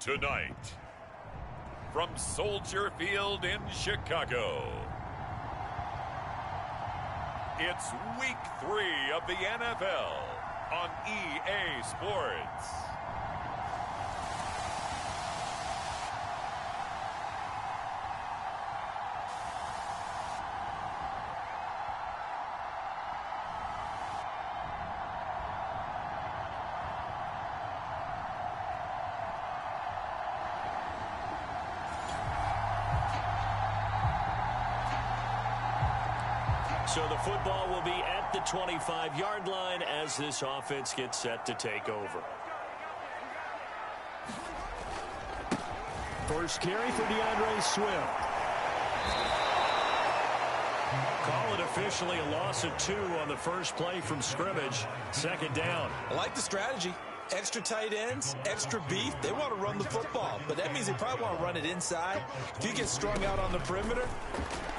Tonight, from Soldier Field in Chicago, it's Week 3 of the NFL on EA Sports. So the football will be at the 25-yard line as this offense gets set to take over. First carry for DeAndre Swift. Call it officially a loss of 2 on the first play from scrimmage. Second down. I like the strategy. Extra tight ends, extra beef. They want to run the football, but that means they probably want to run it inside. If you get strung out on the perimeter,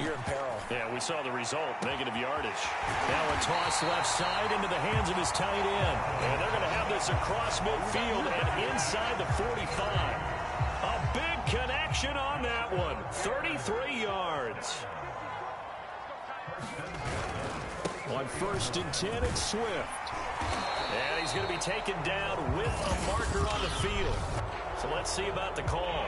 you're in peril. Yeah, we saw the result, negative yardage. Now a toss left side into the hands of his tight end. And they're going to have this across midfield and inside the 45. A big connection on that one. 33 yards. On 1st and 10, it's Swift. And he's going to be taken down with a marker on the field. So let's see about the call.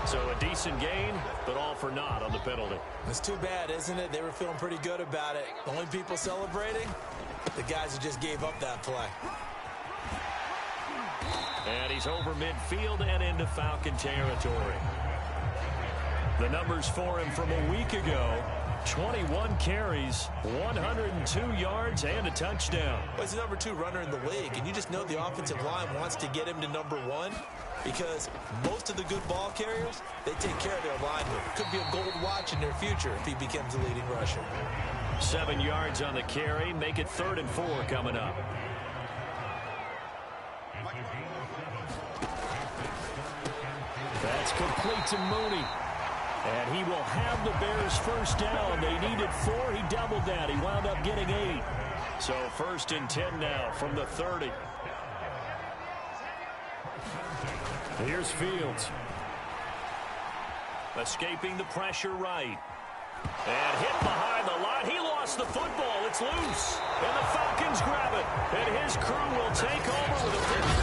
So a decent gain, but all for naught on the penalty. It's too bad, isn't it? They were feeling pretty good about it. The only people celebrating, the guys who just gave up that play. And he's over midfield and into Falcon territory. The numbers for him from a week ago: 21 carries, 102 yards, and a touchdown. Well, he's the number 2 runner in the league, and you just know the offensive line wants to get him to number 1 because most of the good ball carriers, they take care of their linemen. Could be a gold watch in their future if he becomes the leading rusher. 7 yards on the carry, make it 3rd and 4 coming up. That's complete to Mooney. And he will have the Bears first down. They needed 4. He doubled that. He wound up getting 8. So 1st and 10 now from the 30. Here's Fields. Escaping the pressure right. And hit behind the line. He lost the football. It's loose. And the Falcons grab it. And his crew will take over with a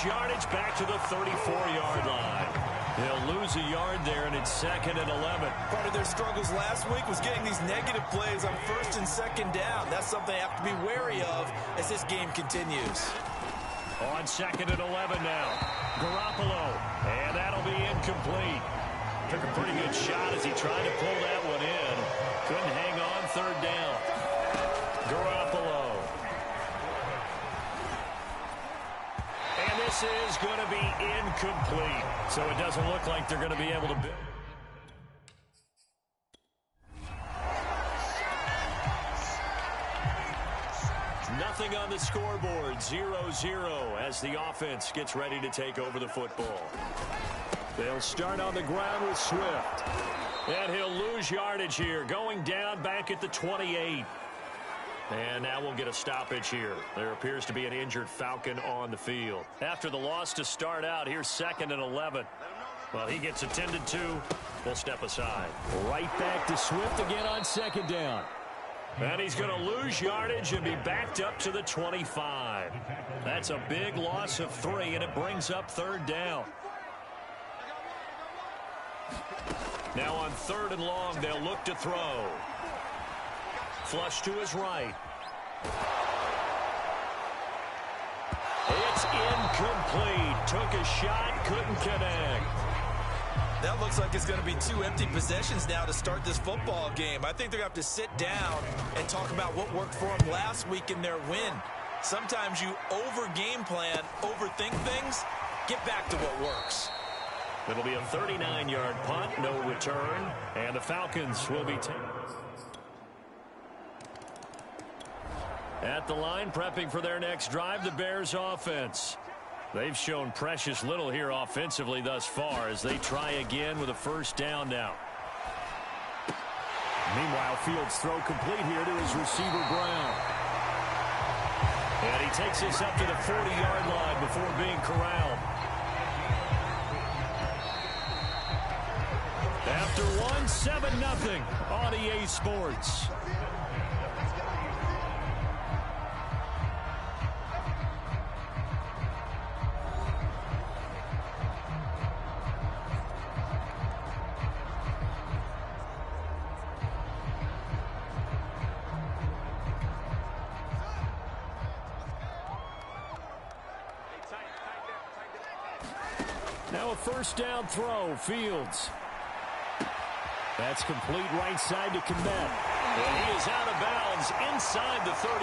yardage back to the 34-yard line. They'll lose a yard there, and it's 2nd and 11. Part of their struggles last week was getting these negative plays on 1st and 2nd down. That's something they have to be wary of as this game continues. On 2nd and 11 now. Garoppolo, and that'll be incomplete. Took a pretty good shot as he tried to pull that one in. Couldn't hang on 3rd down. Garoppolo. This is going to be incomplete. So it doesn't look like they're going to be able to build. Nothing on the scoreboard. 0-0 as the offense gets ready to take over the football. They'll start on the ground with Swift. And he'll lose yardage here. Going down back at the 28. And now we'll get a stoppage here. There appears to be an injured Falcon on the field. After the loss to start out, here's 2nd and 11. Well, he gets attended to. We'll step aside. Right back to Swift again on 2nd down. And he's going to lose yardage and be backed up to the 25. That's a big loss of 3, and it brings up 3rd down. Now on 3rd and long, they'll look to throw. Flush to his right. It's incomplete. Took a shot, couldn't connect. That looks like it's going to be 2 empty possessions now to start this football game. I think they're going to have to sit down and talk about what worked for them last week in their win. Sometimes you over-game plan, overthink things, get back to what works. It'll be a 39-yard punt, no return, and the Falcons will be taking. At the line, prepping for their next drive, the Bears offense. They've shown precious little here offensively thus far as they try again with a first down now. Meanwhile, Fields' throw complete here to his receiver, Brown. And he takes this up to the 40-yard line before being corralled. After one, 7-0 on EA Sports. Now a first down throw, Fields. That's complete right side to Kmet. And he is out of bounds inside the 35.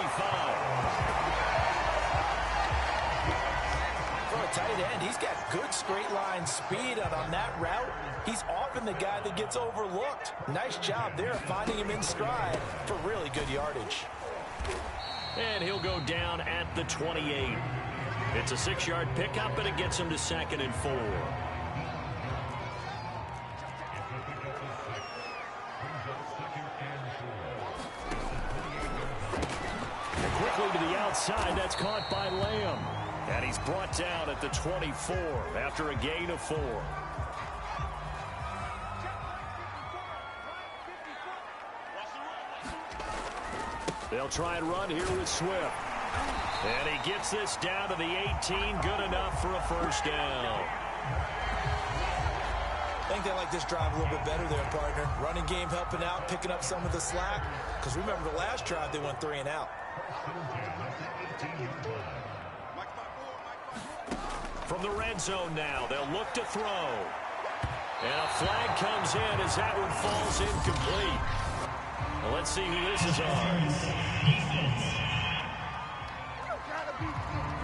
For a tight end, he's got good straight line speed, and on that route, he's often the guy that gets overlooked. Nice job there finding him in stride for really good yardage. And he'll go down at the 28. It's a 6-yard pickup, and it gets him to 2nd and 4. And quickly to the outside, that's caught by Lamb. And he's brought down at the 24 after a gain of 4. They'll try and run here with Swift. And he gets this down to the 18, good enough for a first down. I think they like this drive a little bit better there, partner. Running game helping out, picking up some of the slack. Because remember the last drive, they went 3 and out. From the red zone now, they'll look to throw. And a flag comes in as that one falls incomplete. Well, let's see who this is on.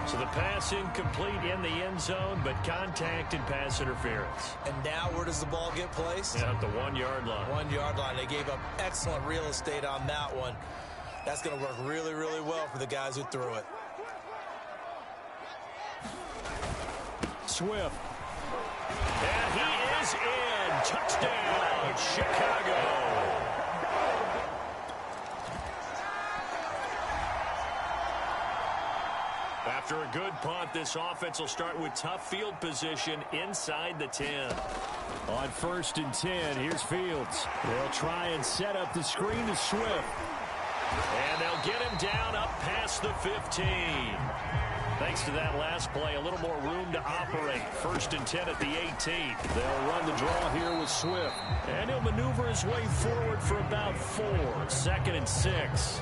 So the pass incomplete in the end zone, but contact and pass interference. And now where does the ball get placed? At the 1-yard line. 1-yard line. They gave up excellent real estate on that one. That's going to work really, really well for the guys who threw it. Swift. And he is in. Touchdown, Chicago. After a good punt, this offense will start with tough field position inside the 10. On 1st and 10, here's Fields. They'll try and set up the screen to Swift. And they'll get him down up past the 15. Thanks to that last play, a little more room to operate. 1st and 10 at the 18. They'll run the draw here with Swift. And he'll maneuver his way forward for about 4. 2nd and 6.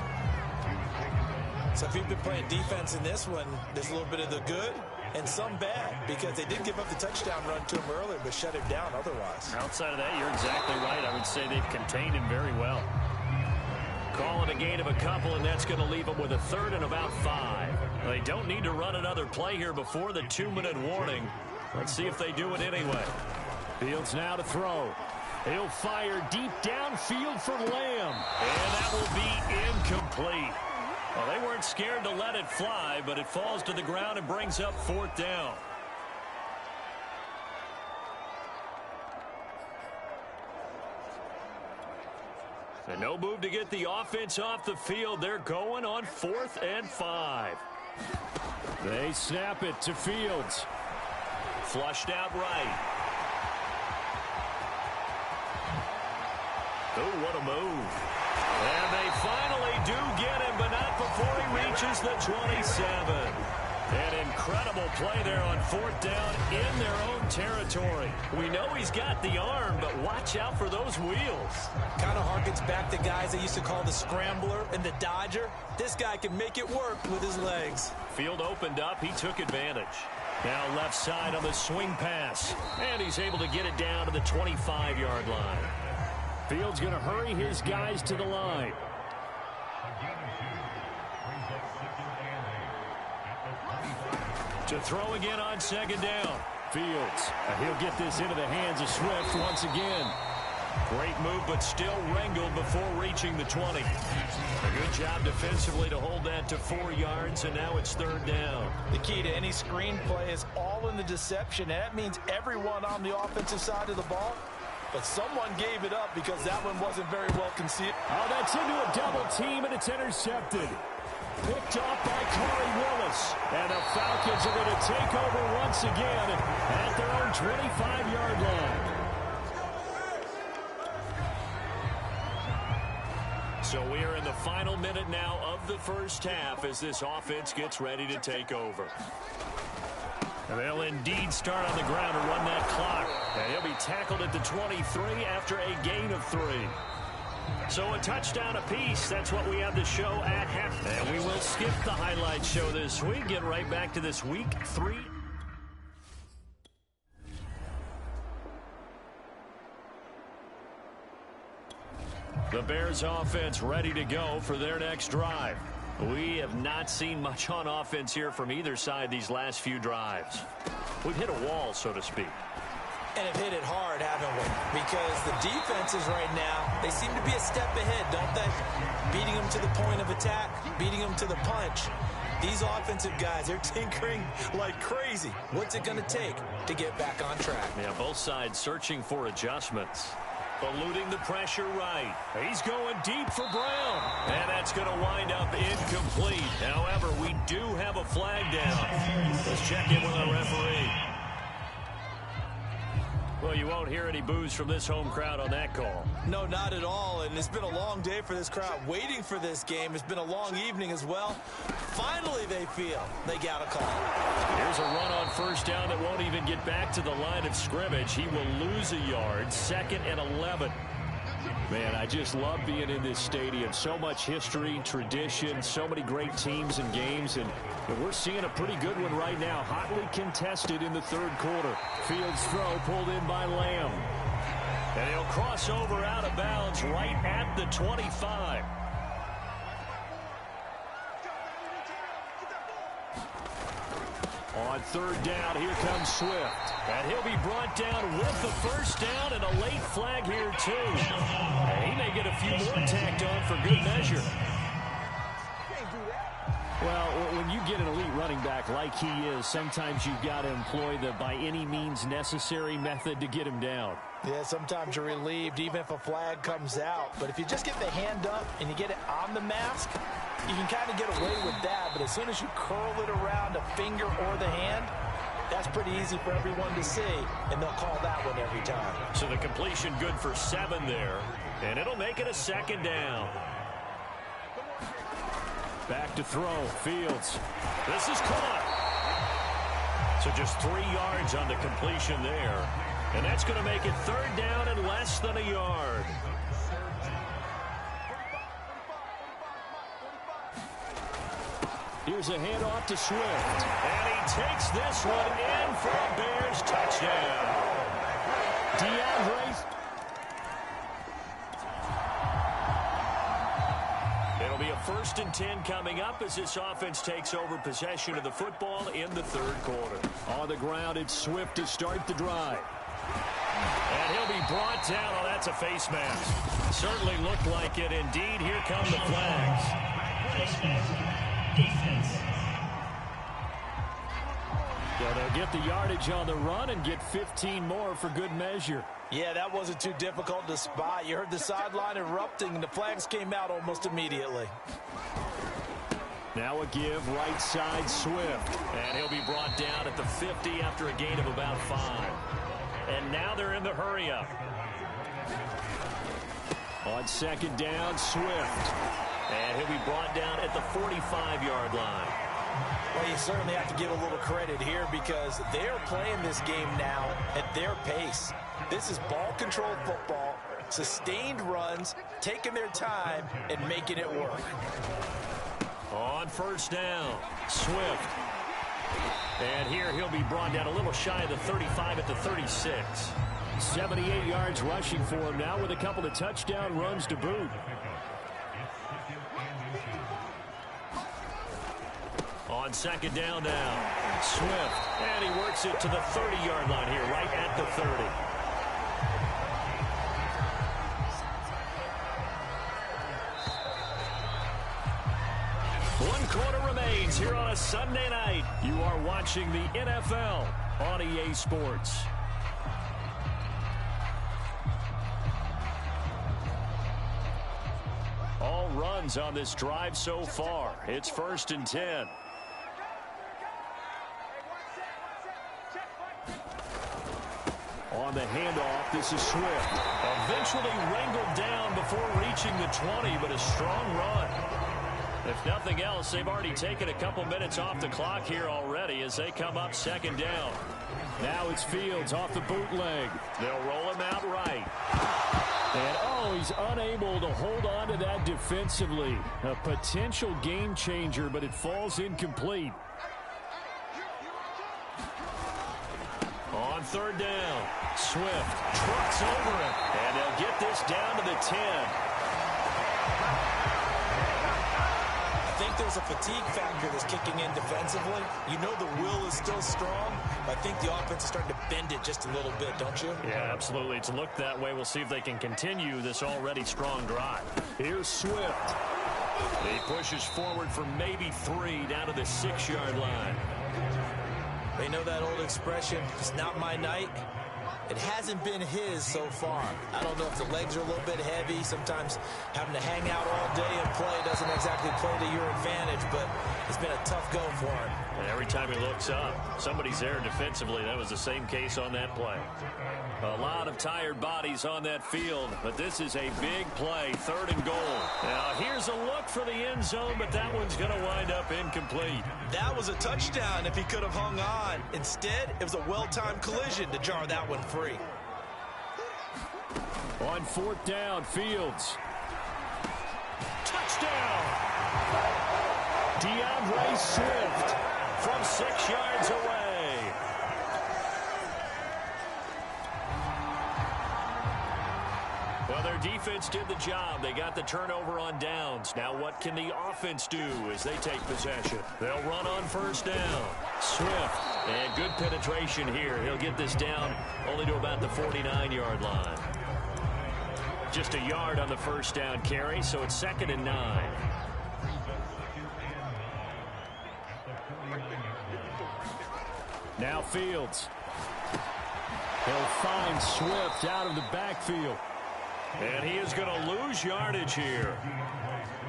So if you've been playing defense in this one, there's a little bit of the good and some bad, because they did give up the touchdown run to him earlier, but shut him down otherwise. Outside of that, you're exactly right. I would say they've contained him very well. Call it a gain of a couple, and that's going to leave them with a 3rd and about 5. They don't need to run another play here before the 2-minute warning. Let's see if they do it anyway. Fields now to throw. He'll fire deep downfield for Lamb. And that will be incomplete. Well, they weren't scared to let it fly, but it falls to the ground and brings up 4th down. And no move to get the offense off the field. They're going on 4th and 5. They snap it to Fields. Flushed out right. Oh, what a move. And they finally do get him, but not before he reaches the 27. An incredible play there on 4th down in their own territory. We know he's got the arm, but watch out for those wheels. Kind of harkens back to guys they used to call the scrambler and the dodger. This guy can make it work with his legs. Field opened up. He took advantage. Now left side on the swing pass. And he's able to get it down to the 25-yard line. Fields going to hurry his guys to the line. To throw again on 2nd down. Fields. And he'll get this into the hands of Swift once again. Great move, but still wrangled before reaching the 20. A good job defensively to hold that to 4 yards, and now it's third down. The key to any screen play is all in the deception, and that means everyone on the offensive side of the ball. But someone gave it up because that one wasn't very well conceived. Oh, that's into a double team, and it's intercepted. Picked off by Corey Willis. And the Falcons are going to take over once again at their own 25-yard line. So we are in the final minute now of the first half as this offense gets ready to take over. And they'll indeed start on the ground to run that clock. And he'll be tackled at the 23 after a gain of 3. So a touchdown apiece. That's what we have to show at half. And we will skip the highlight show this week. Get right back to this week 3. The Bears offense ready to go for their next drive. We have not seen much on offense here from either side these last few drives. We've hit a wall, so to speak. And have hit it hard, haven't we? Because the defenses right now, they seem to be a step ahead, don't they? Beating them to the point of attack, beating them to the punch. These offensive guys, they're tinkering like crazy. What's it going to take to get back on track? Yeah, both sides searching for adjustments. Eluding the pressure right. He's going deep for Brown. And that's going to wind up incomplete. However, we do have a flag down. Let's check in with our referee. Well, you won't hear any boos from this home crowd on that call. No, not at all. And it's been a long day for this crowd waiting for this game. It's been a long evening as well. Finally, they feel they got a call. Here's a run on first down that won't even get back to the line of scrimmage. He will lose a yard. 2nd and 11. Man, I just love being in this stadium. So much history, tradition, so many great teams and games, and we're seeing a pretty good one right now. Hotly contested in the third quarter. Fields throw pulled in by Lamb. And he'll cross over out of bounds right at the 25. On third down, here comes Swift. And he'll be brought down with the first down and a late flag here, too. And he may get a few more tacked on for good measure. Well, when you get an elite running back like he is, sometimes you've got to employ the by any means necessary method to get him down. Yeah, sometimes you're relieved even if a flag comes out. But if you just get the hand up and you get it on the mask, you can kind of get away with that. But as soon as you curl it around a finger or the hand, that's pretty easy for everyone to see, and they'll call that one every time. So the completion good for 7 there, and it'll make it a 2nd down. Back to throw, Fields. This is caught. So just 3 yards on the completion there. And that's going to make it 3rd down and less than a yard. Here's a handoff to Swift. And he takes this one in for a Bears touchdown. DeAndre. It'll be a 1st and 10 coming up as this offense takes over possession of the football in the 3rd quarter. On the ground, it's Swift to start the drive. And he'll be brought down. Oh, that's a face mask. Certainly looked like it. Indeed, here come the flags. Yeah, they'll get the yardage on the run and get 15 more for good measure. Yeah, that wasn't too difficult to spot. You heard the sideline erupting, and the flags came out almost immediately. Now a give, right side, Swift. And he'll be brought down at the 50 after a gain of about 5. And now they're in the hurry-up. On 2nd down, Swift. And he'll be brought down at the 45-yard line. Well, you certainly have to give a little credit here because they're playing this game now at their pace. This is ball-controlled football, sustained runs, taking their time, and making it work. On 1st down, Swift. And here he'll be brought down a little shy of the 35 at the 36. 78 yards rushing for him now with a couple of touchdown runs to boot. On on second down now. Swift, and he works it to the 30-yard line here, right at the 30. One quarter remains here on a Sunday night. You are watching the NFL on EA Sports. All runs on this drive so far. It's 1st and 10. On the handoff, this is Swift. Eventually wrangled down before reaching the 20, but a strong run. If nothing else, they've already taken a couple minutes off the clock here already as they come up second down. Now it's Fields off the bootleg. They'll roll him out right. And, he's unable to hold on to that defensively. A potential game changer, but it falls incomplete. On third down, Swift trucks over him, and they'll get this down to the 10. I think there's a fatigue factor that's kicking in defensively. You know the will is still strong, but I think the offense is starting to bend it just a little bit, don't you? Yeah, absolutely. It's looked that way. We'll see if they can continue this already strong drive. Here's Swift. He pushes forward for maybe 3 down to the 6-yard line. They know that old expression, it's not my night. It hasn't been his so far. I don't know if the legs are a little bit heavy. Sometimes having to hang out all day and play doesn't exactly play to your advantage, but it's been a tough go for him. And every time he looks up, somebody's there defensively. That was the same case on that play. A lot of tired bodies on that field, but this is a big play, 3rd and goal. Now here's a look for the end zone, but that one's going to wind up incomplete. That was a touchdown if he could have hung on. Instead, it was a well-timed collision to jar that one free. On 4th down, Fields. Touchdown! DeAndre Swift from 6 yards away. Well, their defense did the job. They got the turnover on downs. Now what can the offense do as they take possession? They'll run on 1st down. Swift, and good penetration here. He'll get this down only to about the 49-yard line. Just a yard on the 1st down carry, so it's 2nd and 9. Now Fields. He'll find Swift out of the backfield. And he is going to lose yardage here.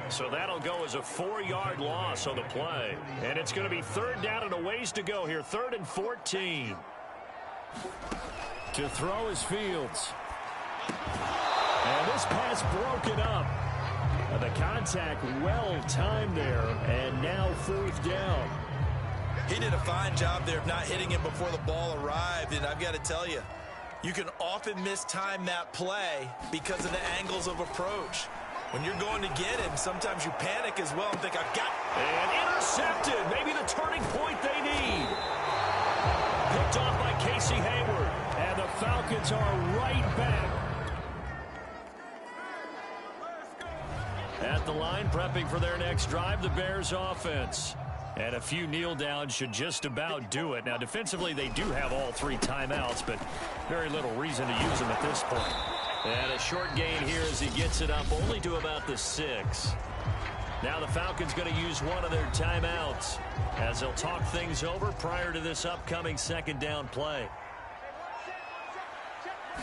So that'll go as a 4-yard loss on the play. And it's going to be 3rd down and a ways to go here. 3rd and 14. To throw is Fields. And this pass broken up. The contact well timed there. And now 4th down. He did a fine job there of not hitting him before the ball arrived. And I've got to tell you, you can often mistime that play because of the angles of approach. When you're going to get him, sometimes you panic as well and think, I've got... And intercepted. Maybe the turning point they need. Picked off by Casey Hayward. And the Falcons are right back. At the line, prepping for their next drive, the Bears offense. And a few kneel downs should just about do it. Now, defensively, they do have all 3 timeouts, but very little reason to use them at this point. And a short gain here as he gets it up only to about the 6. Now the Falcons going to use one of their timeouts as they'll talk things over prior to this upcoming 2nd down play.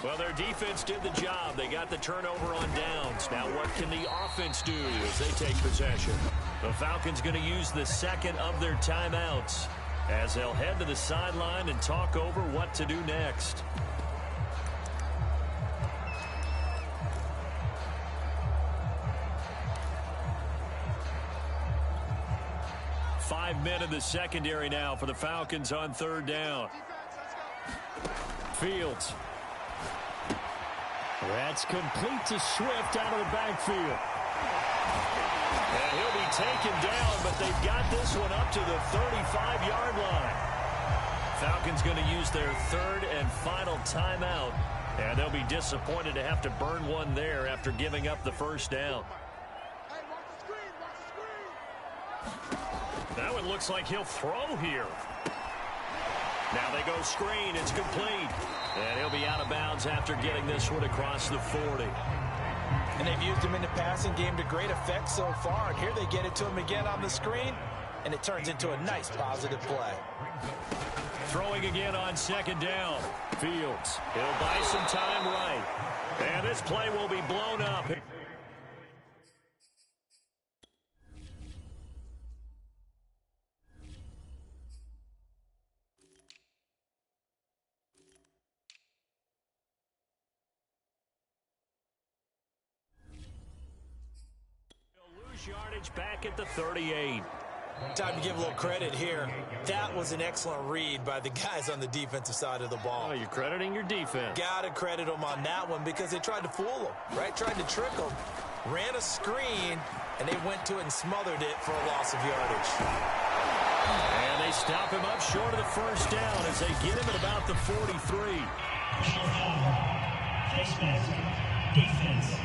Well, their defense did the job. They got the turnover on downs. Now what can the offense do as they take possession? The Falcons going to use the 2nd of their timeouts as they'll head to the sideline and talk over what to do next. Five men in the secondary now for the Falcons on 3rd down. Fields. That's complete to Swift out of the backfield. And he'll be taken down, but they've got this one up to the 35-yard line. Falcons going to use their 3rd and final timeout, and they'll be disappointed to have to burn one there after giving up the 1st down. That one looks like he'll throw here. Now they go screen. It's complete. And he'll be out of bounds after getting this one across the 40. And they've used him in the passing game to great effect so far. And here they get it to him again on the screen, and it turns into a nice positive play. Throwing again on second down. Fields. He'll buy some time right. And this play will be blown up. Yardage back at the 38. Time to give a little credit here. That was an excellent read by the guys on the defensive side of the ball. Oh, you're crediting your defense. Got to credit them on that one because they tried to fool them, right? Tried to trick them. Ran a screen, and they went to it and smothered it for a loss of yardage. And they stop him up short of the first down as they get him at about the 43. Defense.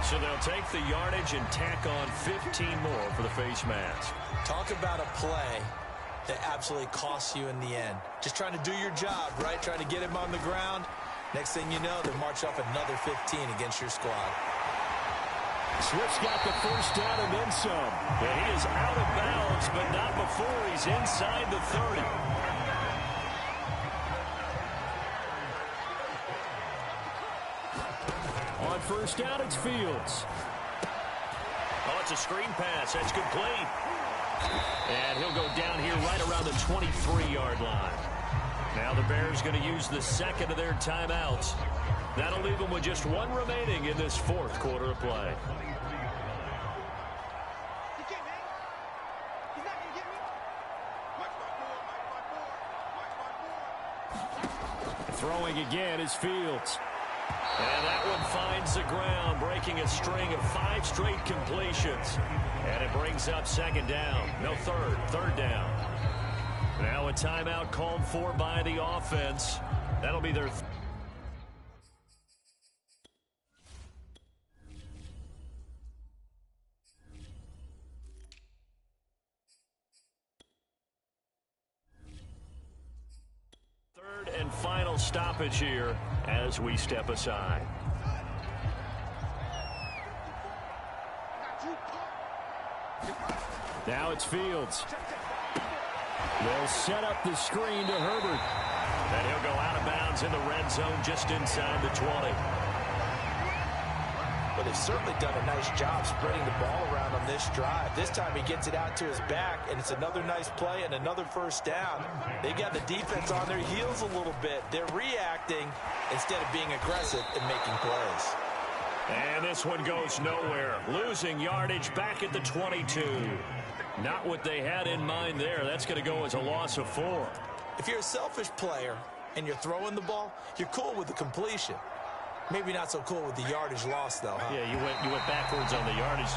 So they'll take the yardage and tack on 15 more for the face mask. Talk about a play that absolutely costs you in the end. Just trying to do your job, right? Trying to get him on the ground. Next thing you know, they march off another 15 against your squad. Swift's got the first down and then some. And he is out of bounds, but not before he's inside the 30. On first down, it's Fields. Oh, it's a screen pass. That's complete. And he'll go down here right around the 23-yard line. Now the Bears going to use the second of their timeouts. That'll leave them with just one remaining in this fourth quarter of play. Throwing again is Fields. And that one finds the ground, breaking a string of 5 straight completions. And it brings up second down. No, third down. Now a timeout called for by the offense. That'll be their third and final stoppage here as we step aside. Now it's Fields. They'll set up the screen to Herbert. And he'll go out of bounds in the red zone just inside the 20. But they've certainly done a nice job spreading the ball around on this drive. This time he gets it out to his back, and it's another nice play and another first down. They got the defense on their heels a little bit. They're reacting instead of being aggressive and making plays. And this one goes nowhere. Losing yardage back at the 22. Not what they had in mind there. That's going to go as a loss of 4. If you're a selfish player and you're throwing the ball, you're cool with the completion. Maybe not so cool with the yardage loss, though, huh? Yeah, you went backwards on the yardage.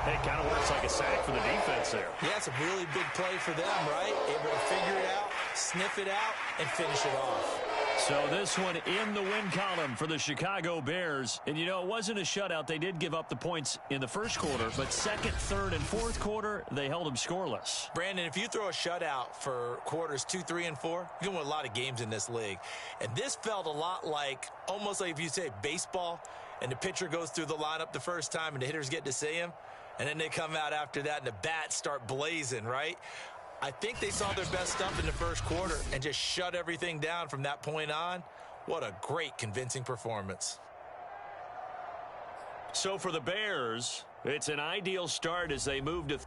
It kind of works like a sack for the defense there. Yeah, it's a really big play for them, right? Able to figure it out, sniff it out, and finish it off. So this one in the win column for the Chicago Bears. And, you know, it wasn't a shutout. They did give up the points in the first quarter, but second, third, and fourth quarter, they held them scoreless. Brandon, if you throw a shutout for quarters 2, 3, and 4, you're going to win a lot of games in this league. And this felt a lot like, almost like if you say baseball, and the pitcher goes through the lineup the first time and the hitters get to see him, and then they come out after that and the bats start blazing, right? I think they saw their best stuff in the first quarter and just shut everything down from that point on. What a great, convincing performance. So for the Bears, it's an ideal start as they move to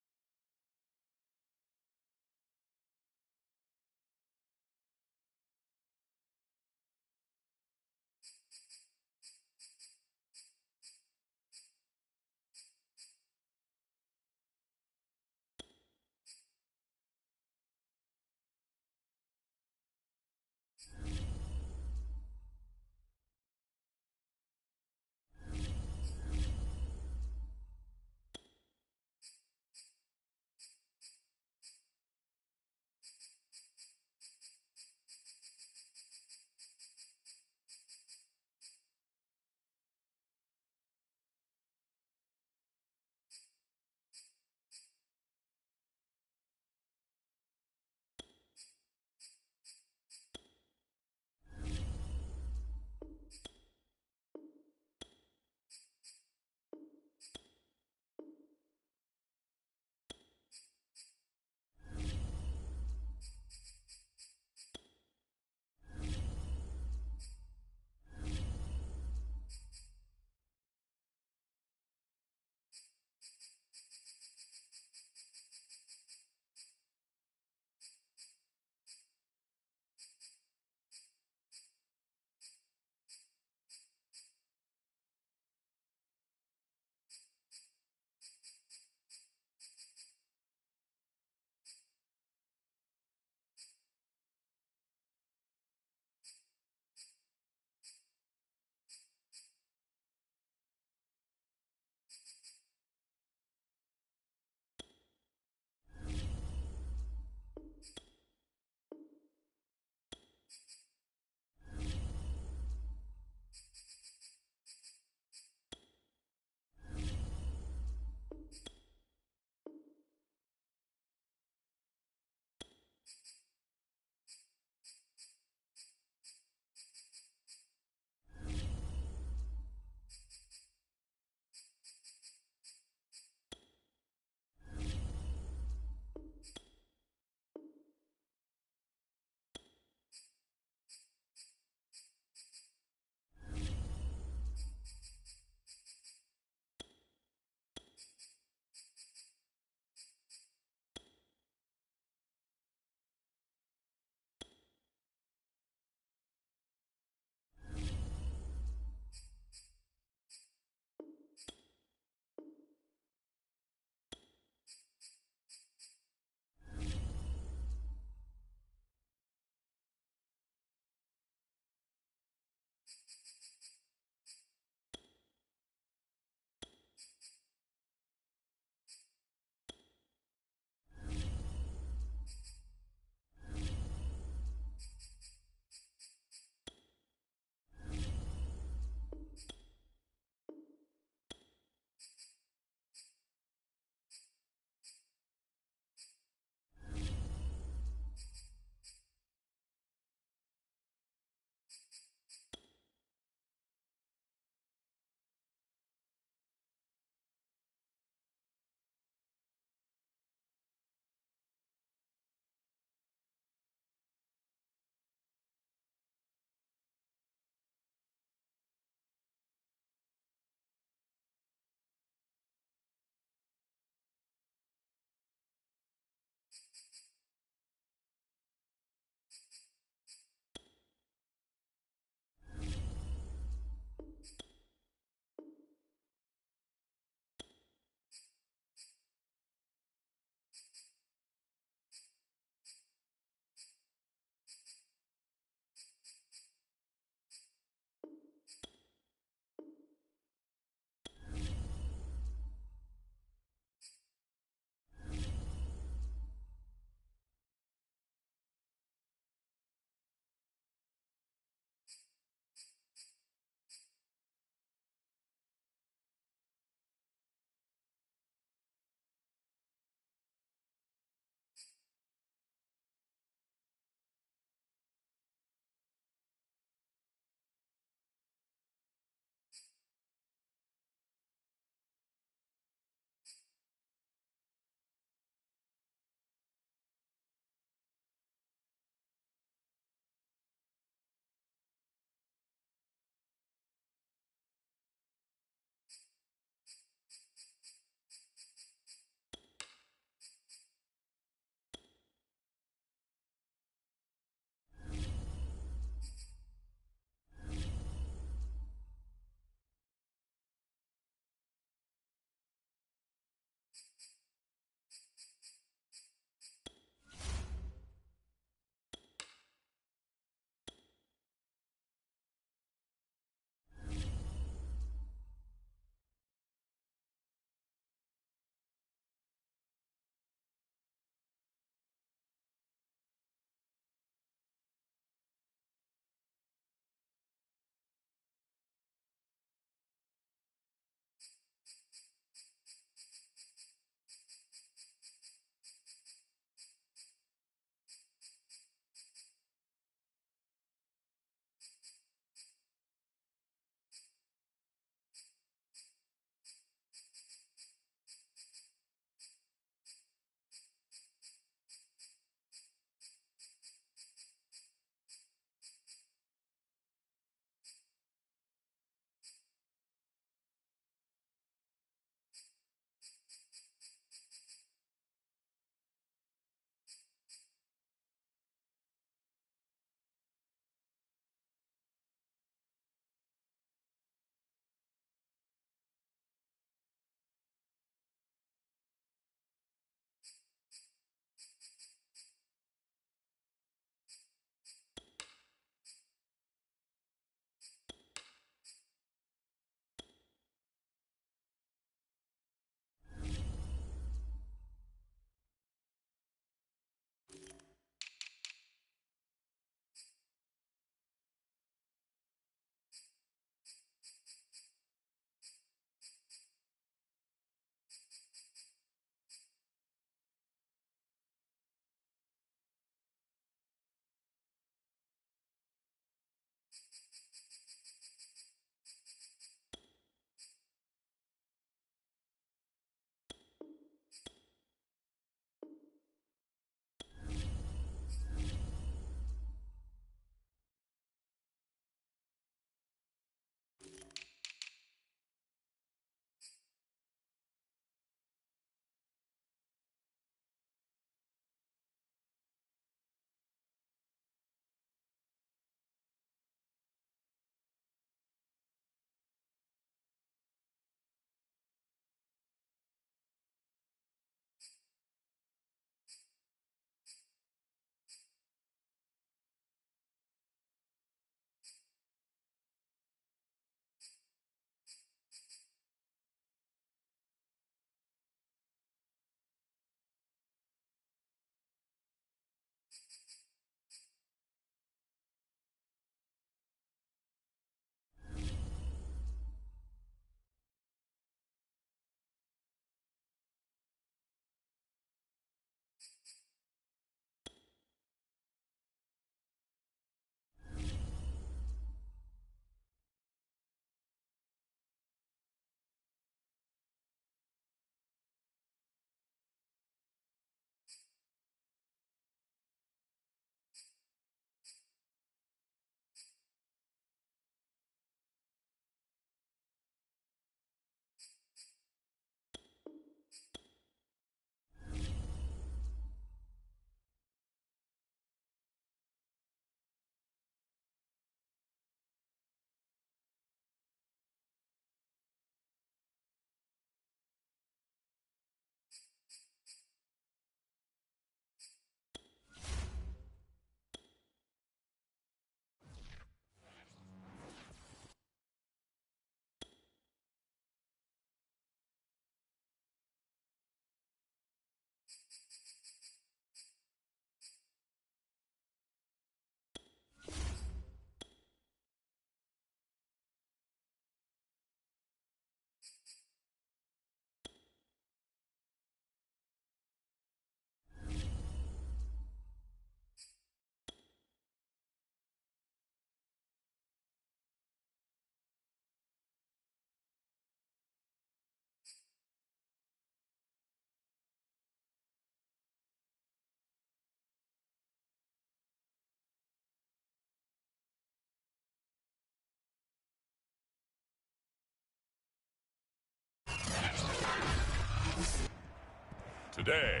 today.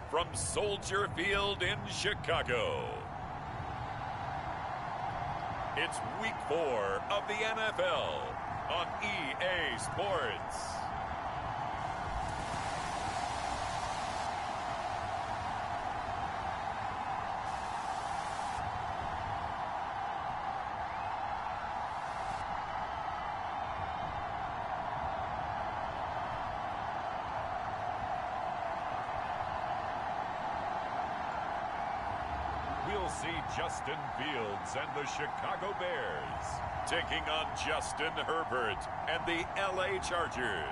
From Soldier Field in Chicago, it's Week 4 of the NFL on EA Sports. We'll see Justin Fields and the Chicago Bears taking on Justin Herbert and the LA Chargers.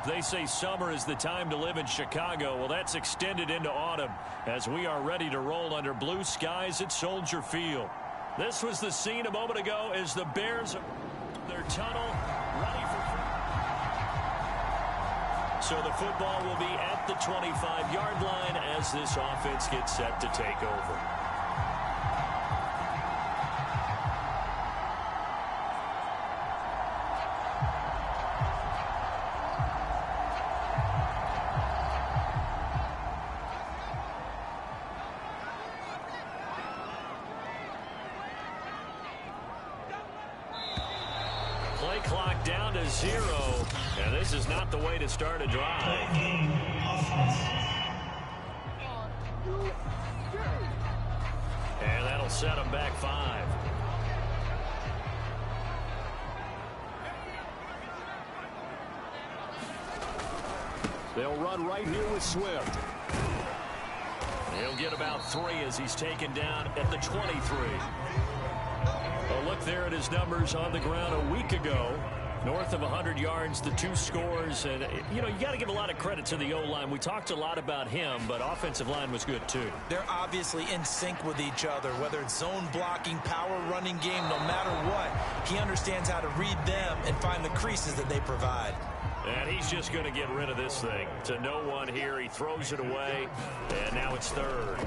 They say summer is the time to live in Chicago. Well, that's extended into autumn as we are ready to roll under blue skies at Soldier Field. This was the scene a moment ago as the Bears, their tunnel, ready for... So the football will be at the 25-yard line as this offense gets set to take over. Play clock down to 0, and this is not the way to start a drive. And that'll set them back 5. They'll run right here with Swift. He'll get about 3 as he's taken down at the 23. A look there at his numbers on the ground a week ago. North of 100 yards, the 2 scores. And, you know, you got to give a lot of credit to the O-line. We talked a lot about him, but offensive line was good, too. They're obviously in sync with each other, whether it's zone blocking, power running game, no matter what. He understands how to read them and find the creases that they provide. And he's just going to get rid of this thing. To no one here. He throws it away, and now it's 3rd.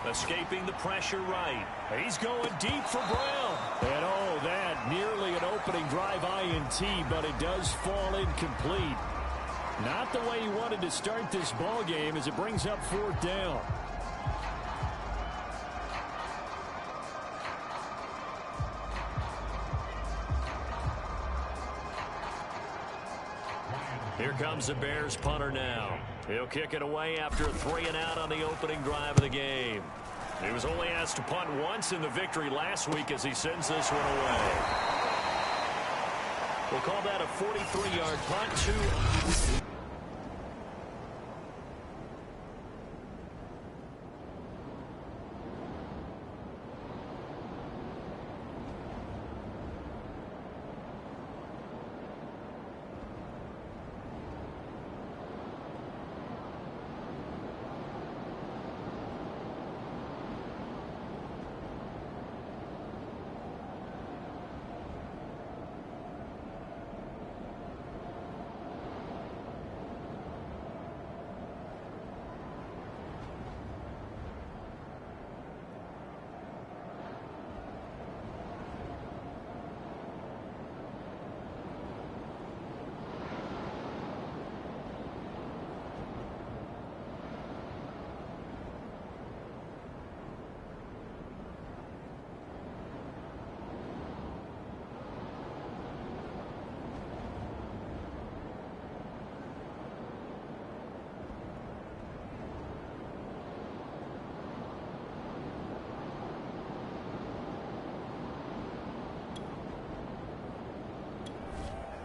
Escaping the pressure right. He's going deep for Brown. And oh, that nearly an opening drive INT, but it does fall incomplete. Not the way he wanted to start this ball game as it brings up 4th down. Here comes the Bears punter now. He'll kick it away after a 3-and-out on the opening drive of the game. He was only asked to punt once in the victory last week as he sends this one away. We'll call that a 43-yard punt.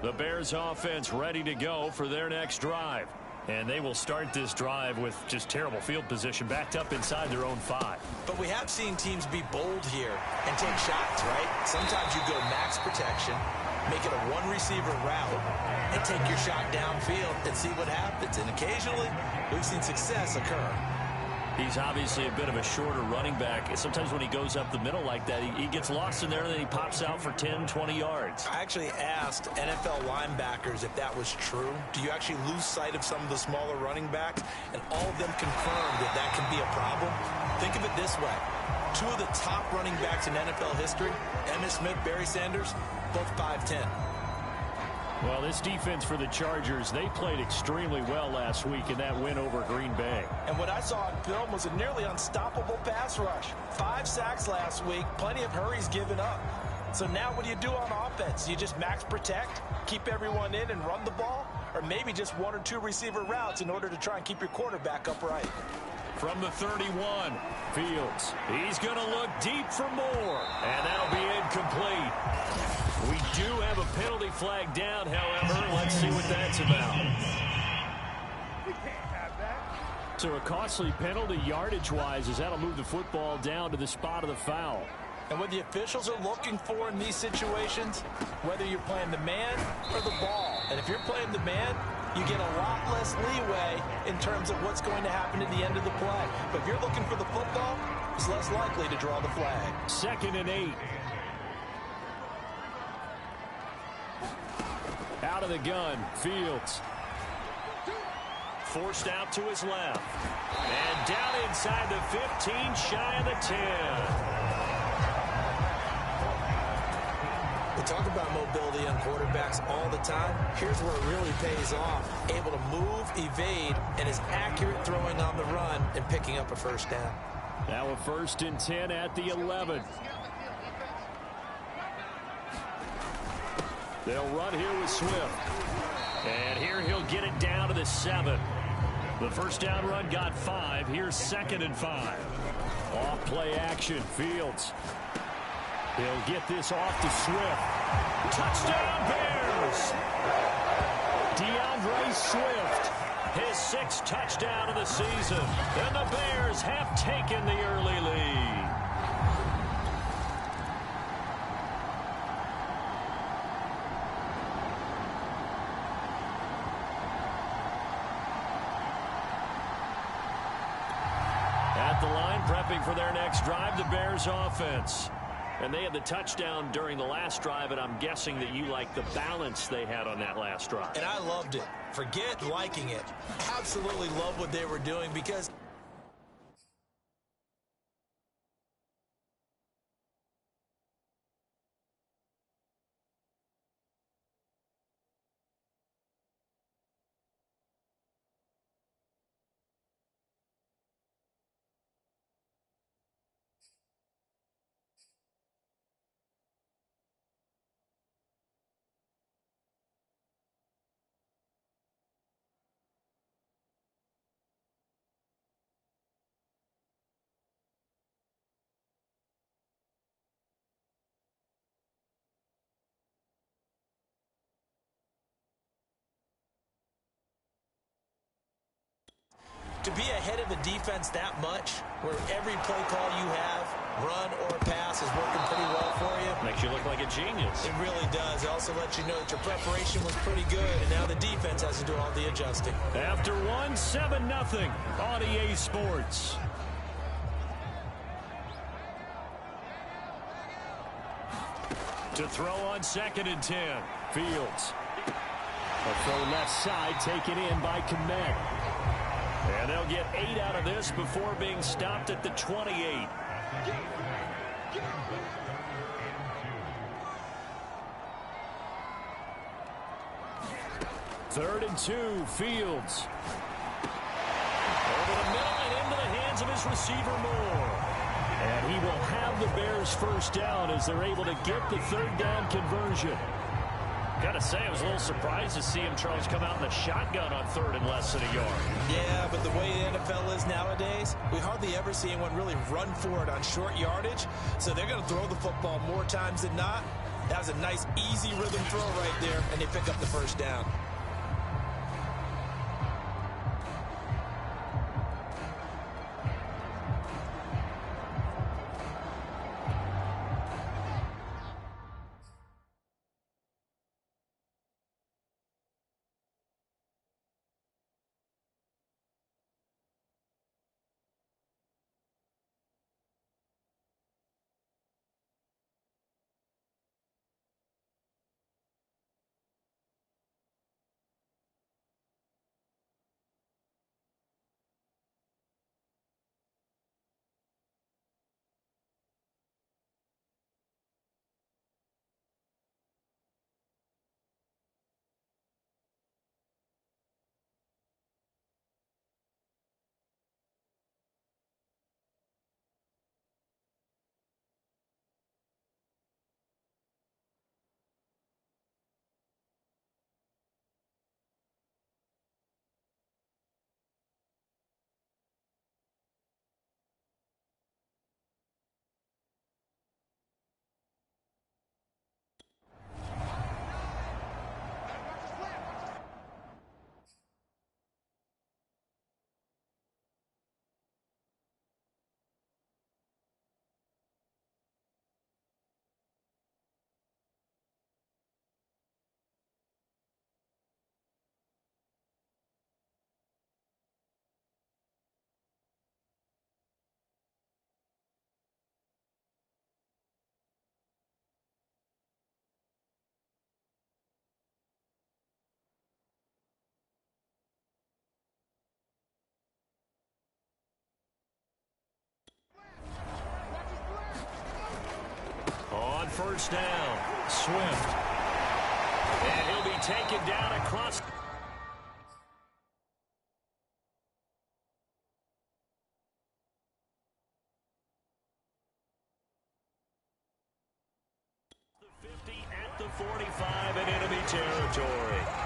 The Bears offense ready to go for their next drive. And they will start this drive with just terrible field position, backed up inside their own 5. But we have seen teams be bold here and take shots, right? Sometimes you go max protection, make it a one-receiver route, and take your shot downfield and see what happens. And occasionally, we've seen success occur. He's obviously a bit of a shorter running back. Sometimes when he goes up the middle like that, he gets lost in there, and then he pops out for 10, 20 yards. I actually asked NFL linebackers if that was true. Do you actually lose sight of some of the smaller running backs? And all of them confirmed that that can be a problem. Think of it this way. 2 of the top running backs in NFL history, Emmitt Smith, Barry Sanders, both 5'10". Well, this defense for the Chargers, they played extremely well last week in that win over Green Bay. And what I saw on film was a nearly unstoppable pass rush. 5 sacks last week, plenty of hurries given up. So now what do you do on offense? You just max protect, keep everyone in and run the ball? Or maybe just 1 or 2 receiver routes in order to try and keep your quarterback upright? From the 31, Fields. He's going to look deep for more. And that'll be incomplete. We do have a penalty flag down, however. Let's see what that's about. So a costly penalty yardage-wise as that'll move the football down to the spot of the foul. And what the officials are looking for in these situations, whether you're playing the man or the ball. And if you're playing the man, you get a lot less leeway in terms of what's going to happen at the end of the play. But if you're looking for the football, it's less likely to draw the flag. 2nd and 8. Out of the gun, Fields. Forced out to his left. And down inside the 15, shy of the 10. We talk about mobility on quarterbacks all the time. Here's where it really pays off. Able to move, evade, and is accurate throwing on the run and picking up a first down. Now a 1st and 10 at the 11. They'll run here with Swift. And here he'll get it down to the 7. The first down run got 5. Here's 2nd and 5. Off play action, Fields. He'll get this off to Swift. Touchdown Bears! DeAndre Swift. His 6th touchdown of the season. And the Bears have taken the early lead. At the line, prepping for their next drive, the Bears offense. And they had the touchdown during the last drive, and I'm guessing that you like the balance they had on that last drive. And I loved it. Forget liking it. Absolutely love what they were doing because to be ahead of the defense that much, where every play call you have, run or pass, is working pretty well for you. Makes you look like a genius. It really does. It also lets you know that your preparation was pretty good, and now the defense has to do all the adjusting. After 7-0 on EA Sports. To throw on 2nd and 10. Fields. A throw left side taken in by Kmet. And they'll get 8 out of this before being stopped at the 28. Third and 2, Fields. Over the middle and into the hands of his receiver Moore. And he will have the Bears first down as they're able to get the 3rd down conversion. Gotta say, I was a little surprised to see him, Charles, come out in the shotgun on 3rd and less than a yard. Yeah, but the way the NFL is nowadays, we hardly ever see anyone really run for it on short yardage. So they're going to throw the football more times than not. That was a nice, easy rhythm throw right there, and they pick up the first down. first down. Swift. And he'll be taken down across. The 50 at the 45 in enemy territory.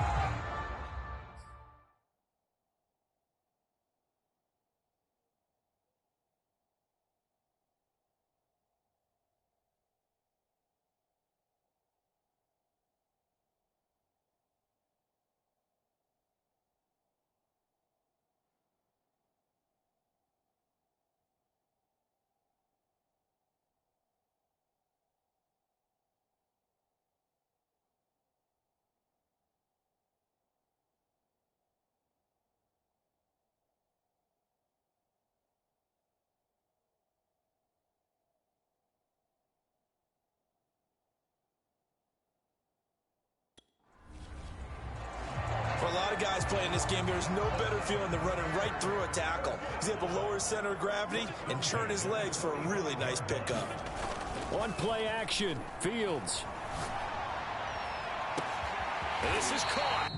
For a lot of guys playing this game, there's no better feeling than running right through a tackle. He's able to lower his center of gravity and churn his legs for a really nice pickup. One play action. Fields. This is caught.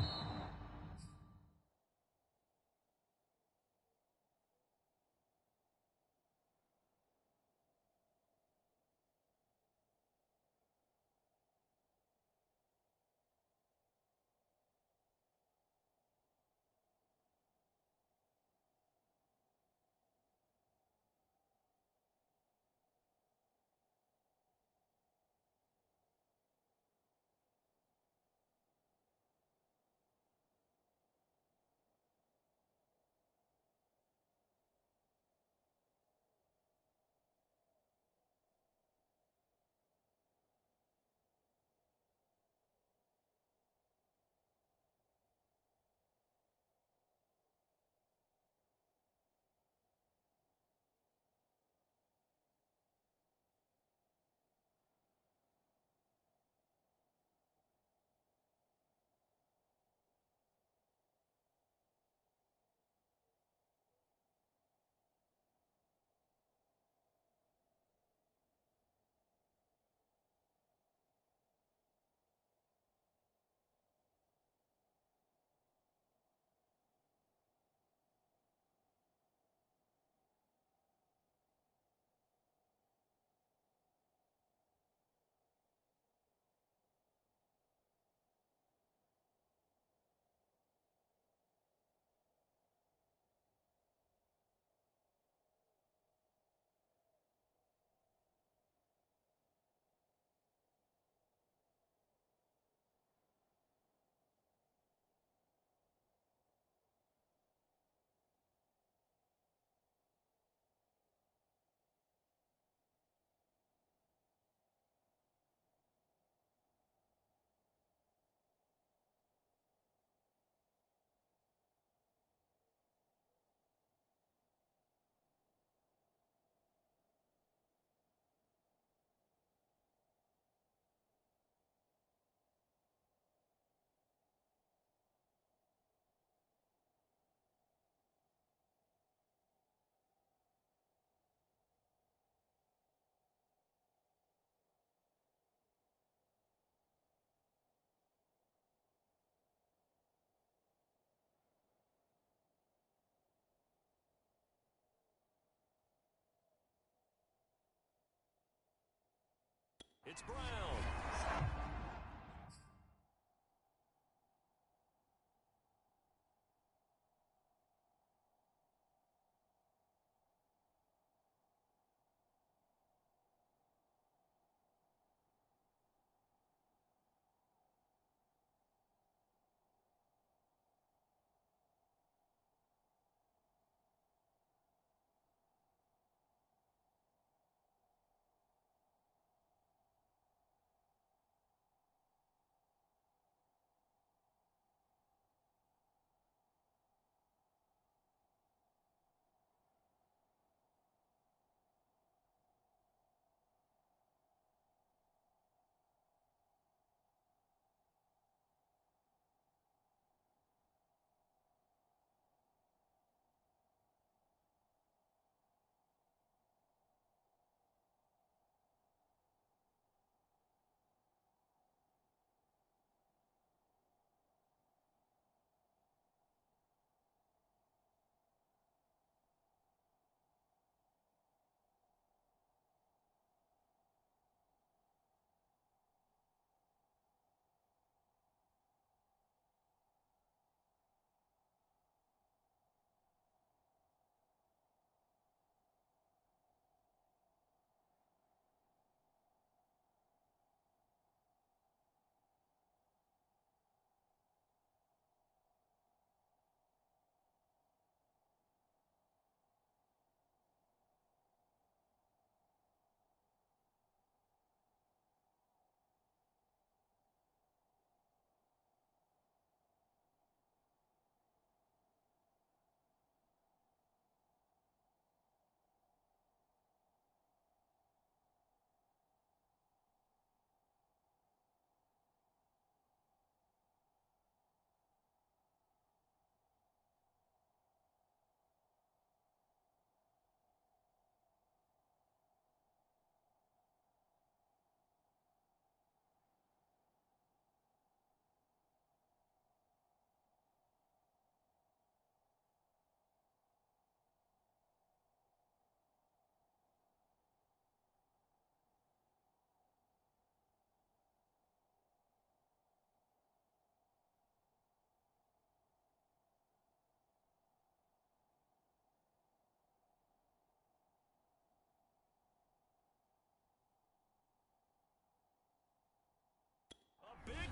It's Brown.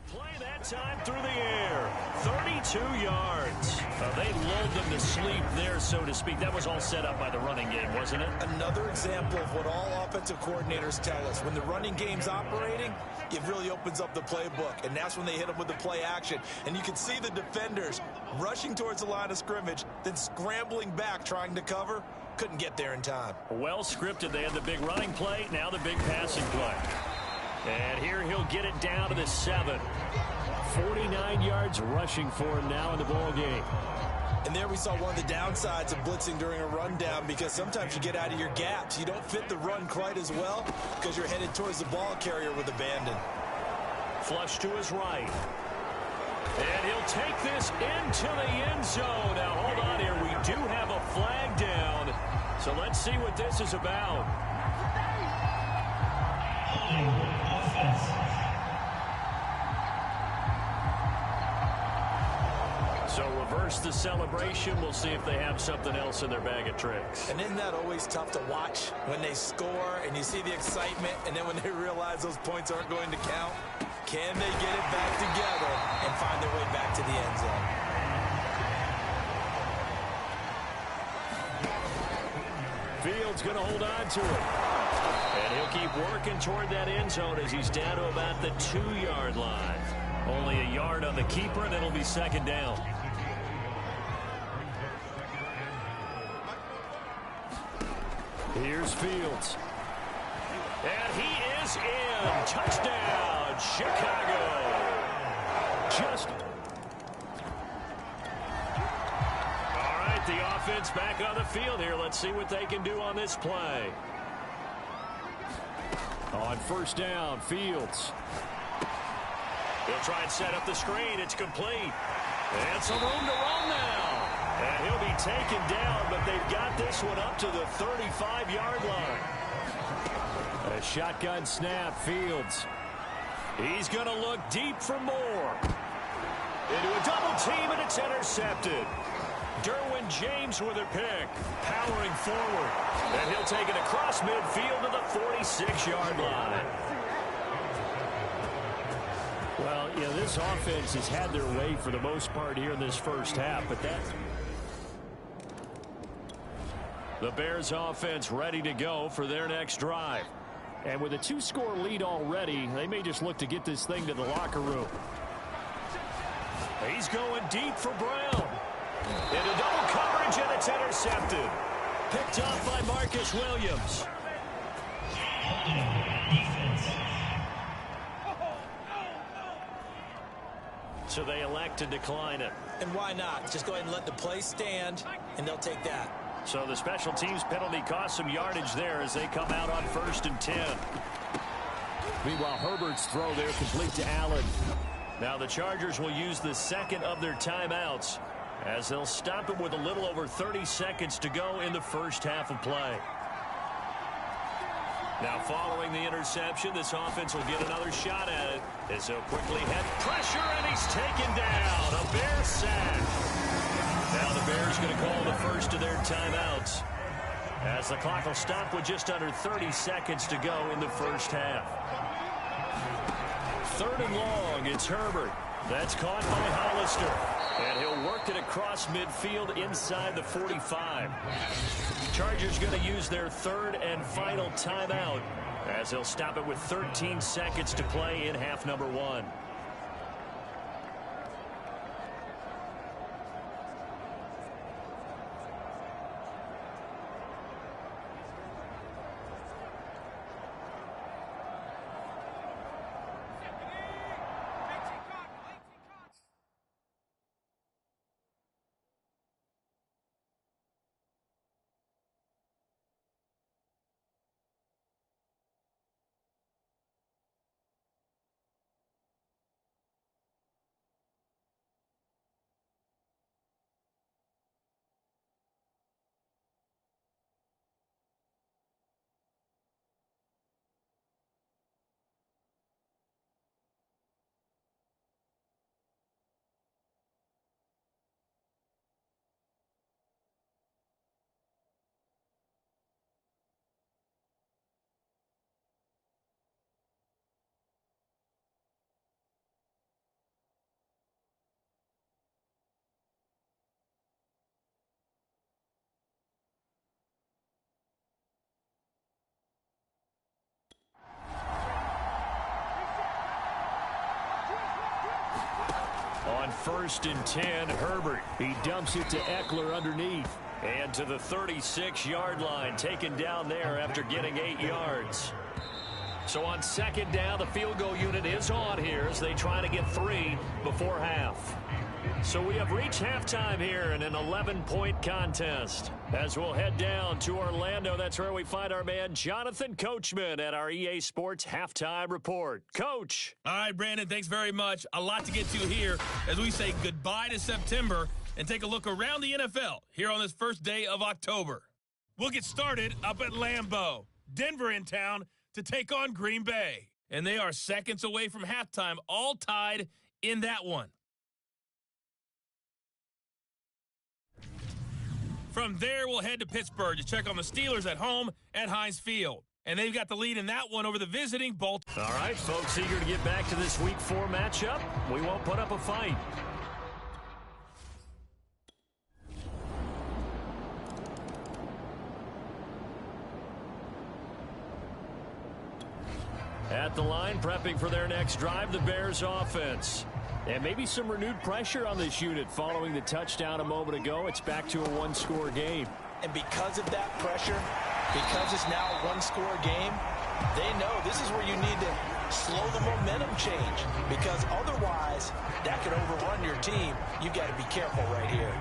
Play that time through the air. 32 yards. They lulled them to sleep there, so to speak. That was all set up by the running game, wasn't it? Another example of what all offensive coordinators tell us. When the running game's operating, it really opens up the playbook, and that's when they hit them with the play action. And you can see the defenders rushing towards the line of scrimmage, then scrambling back trying to cover. Couldn't get there in time. Well scripted. They had the big running play, now the big passing play. And here he'll get it down to the 7. 49 yards rushing for him now in the ball game. And there we saw one of the downsides of blitzing during a rundown, because sometimes you get out of your gaps. You don't fit the run quite as well because you're headed towards the ball carrier with abandon. Flush to his right. And he'll take this into the end zone. Now, hold on here. We do have a flag down. So let's see what this is about. Offense. So reverse the celebration. We'll see if they have something else in their bag of tricks. And isn't that always tough to watch when they score and you see the excitement, and then when they realize those points aren't going to count? Can they get it back together and find their way back to the end zone? Fields going to hold on to it. And he'll keep working toward that end zone as he's down to about the 2-yard line. Only a yard on the keeper, and it'll be second down. Here's Fields. And he is in. Touchdown, Chicago. Just. All right, the offense back on the field here. Let's see what they can do on this play. On first down, Fields. He'll try and set up the screen. It's complete. And some room to run now. And he'll be taken down, but they've got this one up to the 35-yard line. A shotgun snap, Fields. He's going to look deep for more. Into a double team, and it's intercepted. Derwin James with a pick, powering forward. And he'll take it across midfield to the 46-yard line. Well, yeah, this offense has had their way for the most part here in this first half, but that's... The Bears offense ready to go for their next drive. And with a 2-score lead already, they may just look to get this thing to the locker room. He's going deep for Brown. Into double coverage, and it's intercepted. Picked off by Marcus Williams. Defense. So they elect to decline it. And why not? Just go ahead and let the play stand, and they'll take that. So the special teams penalty cost some yardage there as they come out on 1st and 10. Meanwhile, Herbert's throw there complete to Allen. Now the Chargers will use the second of their timeouts as they'll stop it with a little over 30 seconds to go in the first half of play. Now following the interception, this offense will get another shot at it as they'll quickly head pressure, and he's taken down. A Bear sack. Now the Bears going to call the first of their timeouts as the clock will stop with just under 30 seconds to go in the first half. 3rd and long, it's Herbert. That's caught by Hollister. And he'll work it across midfield inside the 45. Chargers going to use their 3rd and final timeout as they'll stop it with 13 seconds to play in half number 1. On 1st and 10, Herbert. He dumps it to Eckler underneath. And to the 36-yard line, taken down there after getting 8 yards. So on 2nd down, the field goal unit is on here as they try to get 3 before half. So we have reached halftime here in an 11-point contest. As we'll head down to Orlando, that's where we find our man Jonathan Coachman at our EA Sports Halftime Report. Coach. All right, Brandon, thanks very much. A lot to get to here as we say goodbye to September and take a look around the NFL here on this first day of October. We'll get started up at Lambeau. Denver in town to take on Green Bay. And they are seconds away from halftime, all tied in that one. From there, we'll head to Pittsburgh to check on the Steelers at home at Heinz Field. And they've got the lead in that one over the visiting Baltimore. All right, folks, eager to get back to this Week 4 matchup. We won't put up a fight. At the line, prepping for their next drive, the Bears offense. And maybe some renewed pressure on this unit following the touchdown a moment ago. It's back to a one-score game. And because of that pressure, because it's now a one-score game, they know this is where you need to slow the momentum change. Because otherwise, that could overrun your team. You've got to be careful right here.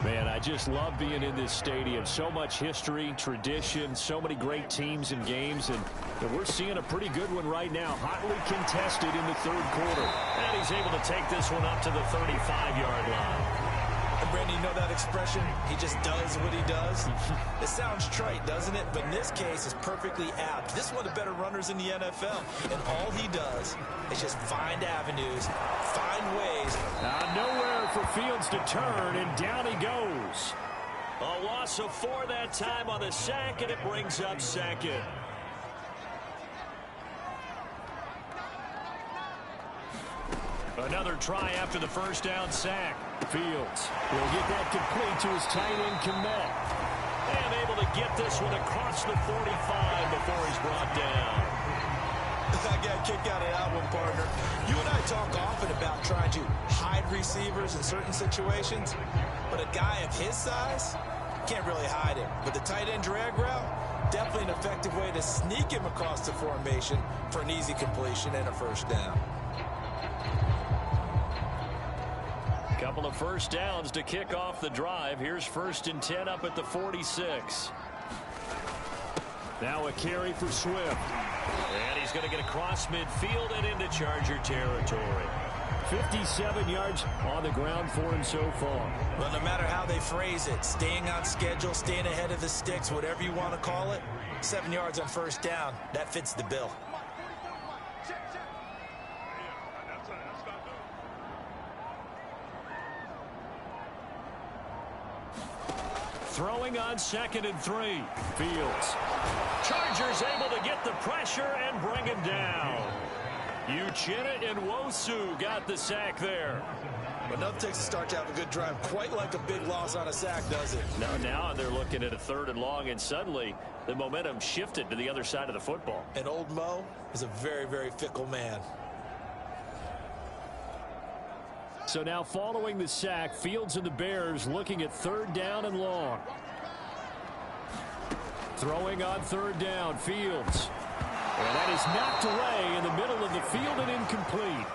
Man, I just love being in this stadium. So much history, tradition, so many great teams and games, and we're seeing a pretty good one right now. Hotly contested in the third quarter. And he's able to take this one up to the 35-yard line. And Brandon, you know that expression? He just does what he does. It sounds trite, doesn't it? But in this case, it's perfectly apt. This is one of the better runners in the NFL. And all he does is just find avenues, find ways. Nowhere for Fields to turn, and down he goes. A loss of 4 that time on the sack, and it brings up 2nd. Another try after the first down sack. Fields will get that complete to his tight end, Kmet. And able to get this one across the 45 before he's brought down. I got a kick out of that one, partner. You and I talk often about trying to hide receivers in certain situations, but a guy of his size can't really hide him. But the tight end drag route, definitely an effective way to sneak him across the formation for an easy completion and a first down. Couple of first downs to kick off the drive. Here's 1st and 10 up at the 46. Now a carry for Swift. And he's going to get across midfield and into Charger territory. 57 yards on the ground for him so far. Well, no matter how they phrase it, staying on schedule, staying ahead of the sticks, whatever you want to call it, 7 yards on first down, that fits the bill. Throwing on 2nd and 3. Fields. Chargers able to get the pressure and bring him down. Uchenna and Nwosu got the sack there. But nothing takes a start to have a good drive quite like a big loss on a sack, does it? Now they're looking at a 3rd and long, and suddenly the momentum shifted to the other side of the football. And old Mo is a very, very fickle man. So now following the sack, Fields and the Bears looking at 3rd down and long. Throwing on 3rd down, Fields. And that is knocked away in the middle of the field and incomplete.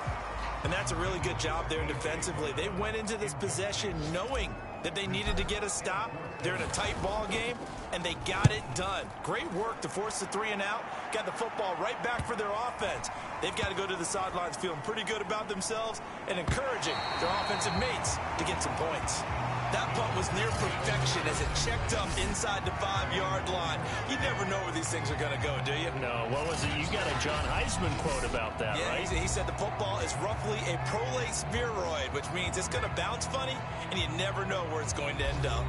And that's a really good job there defensively. They went into this possession knowing that they needed to get a stop. They're in a tight ball game, and they got it done. Great work to force the 3 and out. Got the football right back for their offense. They've got to go to the sidelines feeling pretty good about themselves and encouraging their offensive mates to get some points. That punt was near perfection as it checked up inside the 5-yard line. You never know where these things are going to go, do you? No, what was it? You got a John Heisman quote about that, yeah, right? He said the football is roughly a prolate spheroid, which means it's going to bounce funny, and you never know where it's going to end up.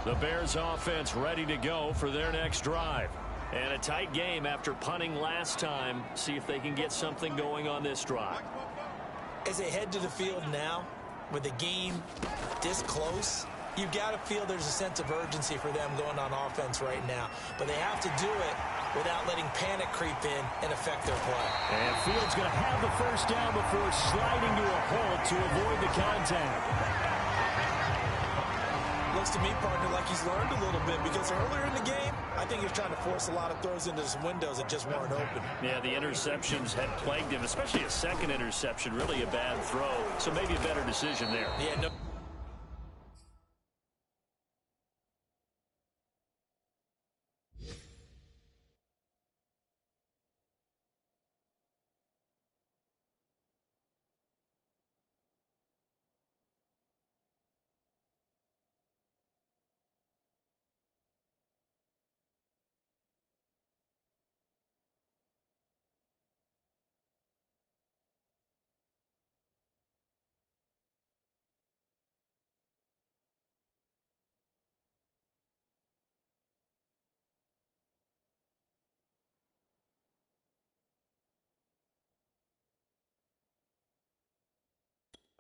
The Bears offense ready to go for their next drive. And a tight game after punting last time. See if they can get something going on this drive. As they head to the field now, with the game this close, you've got to feel there's a sense of urgency for them going on offense right now. But they have to do it without letting panic creep in and affect their play. And Fields going to have the first down before sliding to a halt to avoid the contact. Looks to me, partner, like he's learned a little bit, because earlier in the game, I think he was trying to force a lot of throws into some windows that just weren't open. Yeah, the interceptions had plagued him, especially a second interception, really a bad throw. So maybe a better decision there. Yeah, no.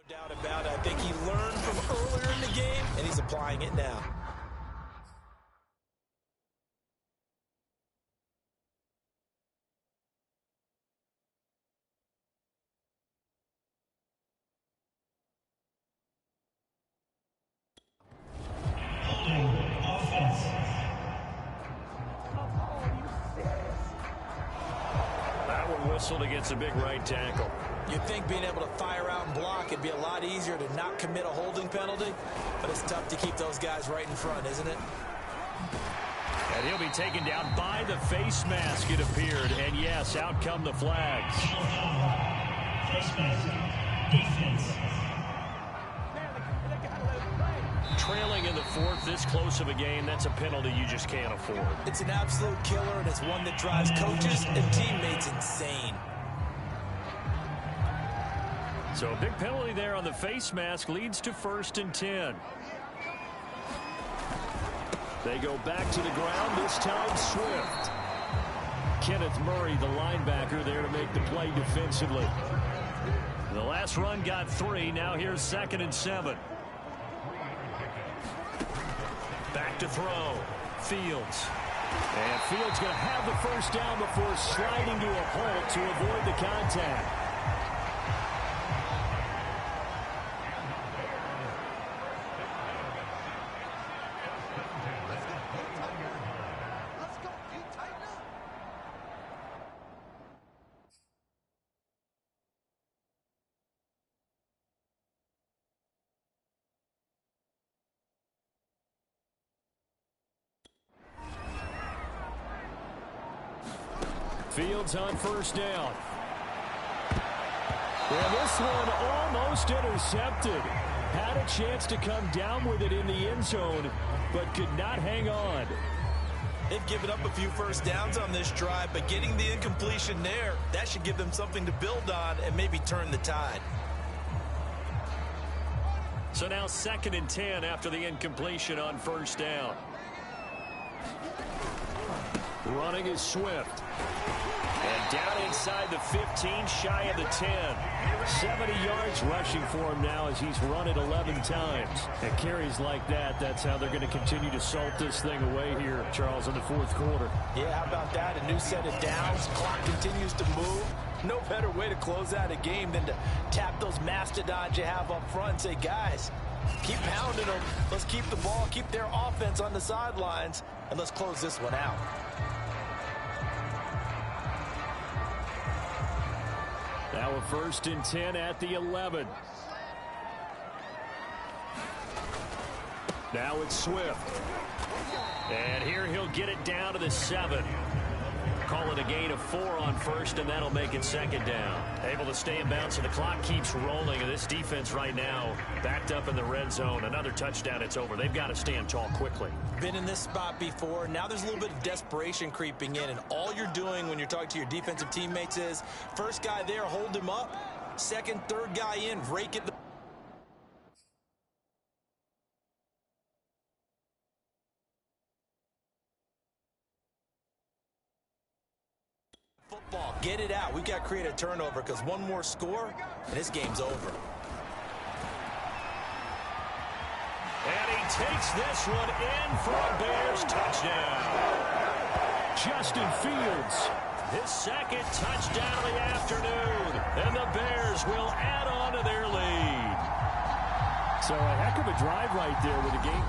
No doubt about it. I think he learned from earlier in the game, and he's applying it now. That one whistled against a big right tackle. You'd think being able to fire out and block, it'd be a lot easier to not commit a holding penalty, but it's tough to keep those guys right in front, isn't it? And he'll be taken down by the face mask, it appeared. And yes, out come the flags. Face mask. Defense. Trailing in the fourth, this close of a game, that's a penalty you just can't afford. It's an absolute killer, and it's one that drives coaches and teammates insane. So a big penalty there on the face mask leads to 1st and 10. They go back to the ground, this time Swift. Kenneth Murray, the linebacker, there to make the play defensively. The last run got 3, now here's 2nd and 7. Back to throw. Fields. And Fields going to have the first down before sliding to a halt to avoid the contact. Fields on first down. And this one almost intercepted. Had a chance to come down with it in the end zone, but could not hang on. They've given up a few first downs on this drive, but getting the incompletion there, that should give them something to build on and maybe turn the tide. So now 2nd and 10 after the incompletion on first down. Running is Swift. And down inside the 15, shy of the 10. 70 yards rushing for him now as he's run it 11 times. And carries like that, that's how they're going to continue to salt this thing away here, Charles, in the 4th quarter. Yeah, how about that? A new set of downs. Clock continues to move. No better way to close out a game than to tap those mastodons you have up front and say, guys, keep pounding them. Let's keep the ball, keep their offense on the sidelines, and let's close this one out. Now a 1st and 10 at the 11. Now it's Swift. And here he'll get it down to the 7. Call it a gain of 4 on first, and that'll make it 2nd down. Able to stay in bounds, and the clock keeps rolling. And this defense right now backed up in the red zone. Another touchdown, it's over. They've got to stand tall quickly. Been in this spot before. Now there's a little bit of desperation creeping in, and all you're doing when you're talking to your defensive teammates is first guy there, hold him up. Second, third guy in, rake it. ball. Get it out. We've got to create a turnover because one more score, and this game's over. And he takes this one in for a Bears touchdown. Justin Fields. His second touchdown of the afternoon. And the Bears will add on to their lead. So a heck of a drive right there with the game.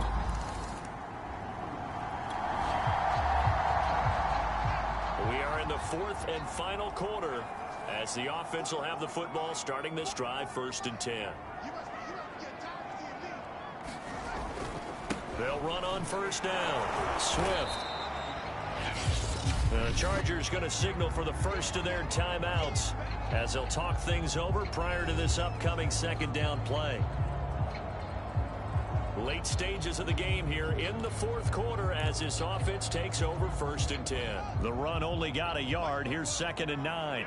We are in the fourth and final quarter as the offense will have the football starting this drive, 1st and 10. They'll run on 1st down. Swift. The Chargers going to signal for the first of their timeouts as they'll talk things over prior to this upcoming 2nd down play. Late stages of the game here in the 4th quarter as this offense takes over 1st and 10. The run only got a yard. Here's 2nd and 9.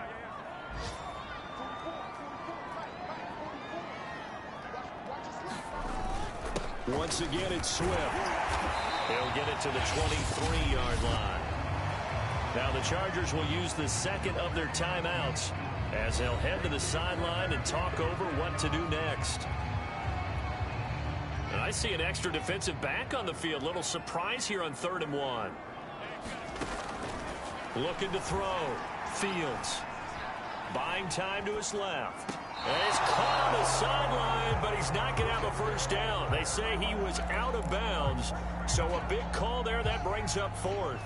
Once again, it's Swift. He'll get it to the 23-yard line. Now the Chargers will use the second of their timeouts as they'll head to the sideline and talk over what to do next. And I see an extra defensive back on the field. Little surprise here on 3rd and 1. Looking to throw. Fields. Buying time to his left. And he's caught on the sideline, but he's not going to have a 1st down. They say he was out of bounds. So a big call there. That brings up 4th.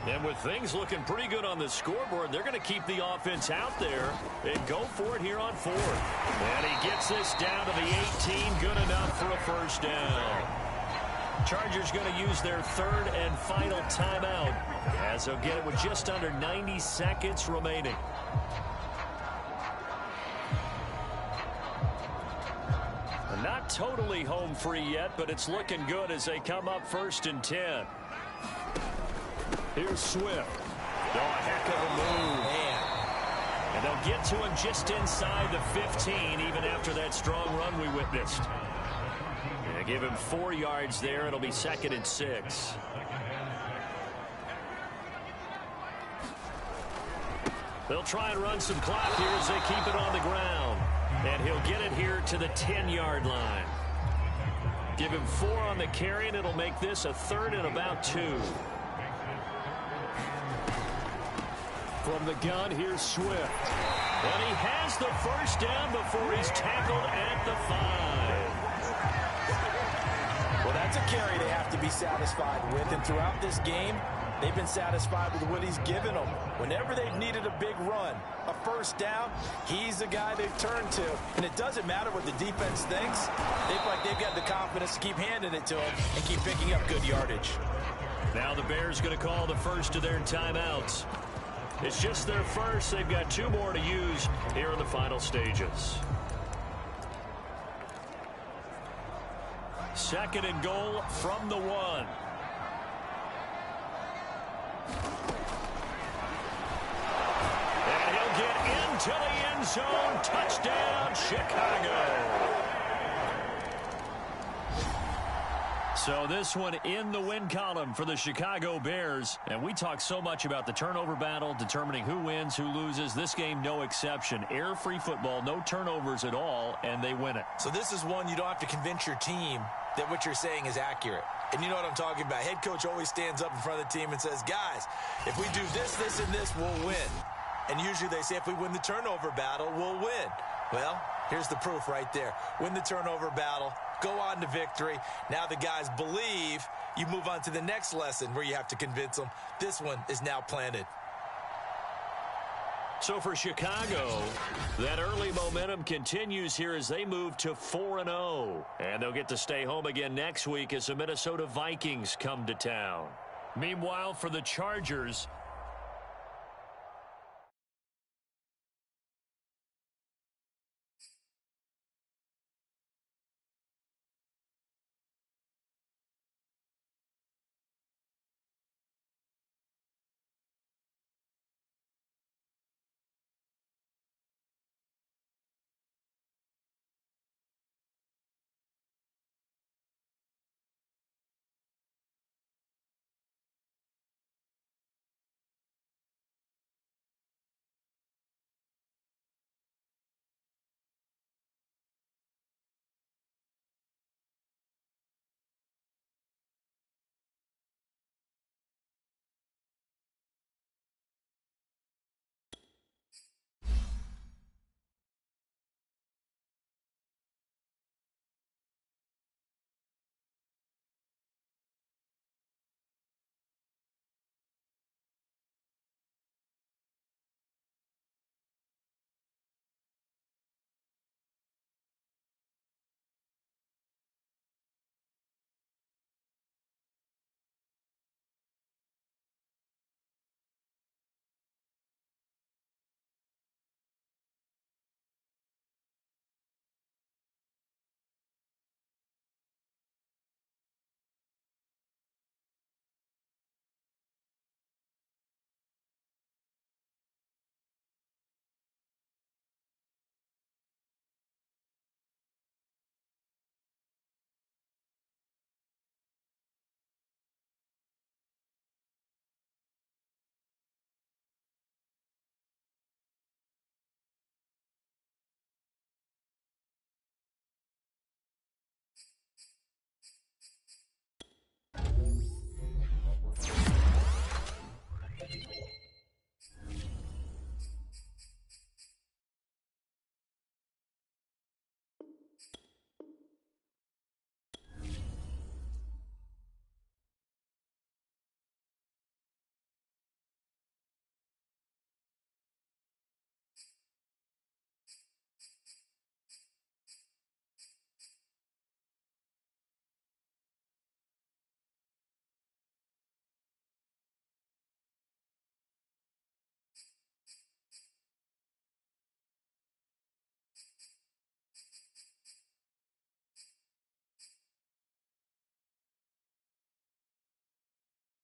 And with things looking pretty good on the scoreboard, they're going to keep the offense out there and go for it here on 4th. And he gets this down to the 18. Good enough for a 1st down. Chargers going to use their 3rd and final timeout as they'll get it with just under 90 seconds remaining. Not totally home free yet, but it's looking good as they come up 1st and 10. Here's Swift. Oh, a heck of a move. Man. And they'll get to him just inside the 15, even after that strong run we witnessed. And give him 4 yards there. It'll be 2nd and 6. They'll try and run some clock here as they keep it on the ground. And he'll get it here to the 10-yard line. Give him 4 on the carry, and it'll make this a 3rd and about 2. From the gun, here's Swift. And he has the 1st down before he's tackled at the 5. Well, that's a carry they have to be satisfied with. And throughout this game, they've been satisfied with what he's given them. Whenever they've needed a big run, a 1st down, he's the guy they've turned to. And it doesn't matter what the defense thinks. They've got the confidence to keep handing it to him and keep picking up good yardage. Now the Bears going to call the first of their timeouts. It's just their first. They've got 2 more to use here in the final stages. 2nd and goal from the 1. And he'll get into the end zone. Touchdown, Chicago. So this one in the win column for the Chicago Bears. And we talk so much about the turnover battle, determining who wins, who loses. This game, no exception. Error-free football, no turnovers at all, and they win it. So this is one you don't have to convince your team that what you're saying is accurate. And you know what I'm talking about. Head coach always stands up in front of the team and says, guys, if we do this, this, and this, we'll win. And usually they say if we win the turnover battle, we'll win. Well, here's the proof right there. Win the turnover battle. Go on to victory. Now the guys believe. You move on to the next lesson where you have to convince them. This one is now planted. So for Chicago, that early momentum continues here as they move to 4-0. And they'll get to stay home again next week as the Minnesota Vikings come to town. Meanwhile, for the Chargers,